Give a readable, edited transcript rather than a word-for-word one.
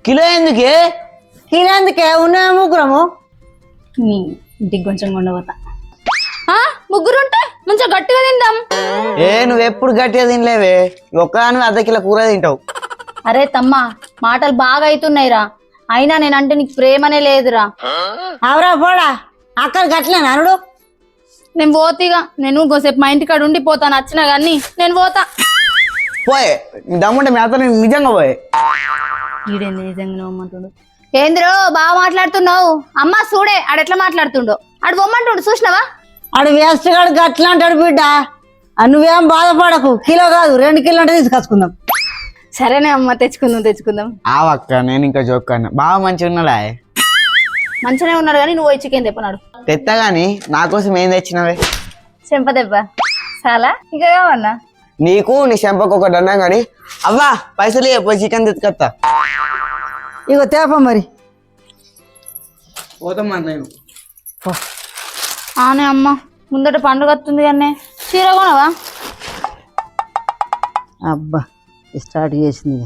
Kilo ఎందుకే? Kilo ఎందుకే? ఉన్న ముగ్గురము ఇంటికి కొంచెం ఉండబోతా. ముగ్గురు ఉంటే మంచిగా గట్టిగా తిందాం. నువ్వు ఎప్పుడు గట్టిగా తినలేవే, ఒక్కదాని అర్ధ కిలో కూర తింటావు. అరే తమ్మా, మాటలు బాగా అవుతున్నాయిరా. అయినా నేనంటే నీకు ప్రేమనే లేదురా. అవరా పోడా, అక్కడ గట్లేనా అనుడు? నేను పోతీగా, నేను ఇంకోసేపు మా ఇంటికాడ ఉండిపోతాను. వచ్చినా కానీ నేను పోతా. పోయే దమ్ముంటే మేత నిజంగా పోయే. ఈడేంది నిజంగా నవ్వమంటుండు? ఏంద్రో బాగా మాట్లాడుతున్నావు? అమ్మ చూడే ఆడెట్లా మాట్లాడుతుండో. ఆడు బొమ్మంటుండు చూసినావా? ఆడు వేస్ట్ గాడు గట్లా అంటాడు బిడ్డ. నువ్వేం బాధపడకు, కిలో కాదు 2 కిలో అంటే తీసుకొచ్చుకుందాం. సరేనే అమ్మ, తెచ్చుకుందాం. ఆవక్క నేను ఇంకా జోక్కన్నా. బాగా మంచిగా ఉన్నాడా? మంచిగానే ఉన్నాడు కానీ నువ్వు చికెన్ తెప్పనాడు. తెత్తా గాని నా కోసం ఏం తెచ్చినవే? చెంప దెబ్బ చాలా ఇంకా కావన్నా? నీకు నీ చెంపకు ఒక దండం గాని. అవ్వా పైసలు పోయి చికెన్ తెచ్చుకొస్తా. ఇగో తేప మరి. పోతామా నేను? ఆనే అమ్మ, ముందట పండుగ వస్తుంది కానీ చీర కొనవా? అబ్బా స్టార్ట్ చేసింది.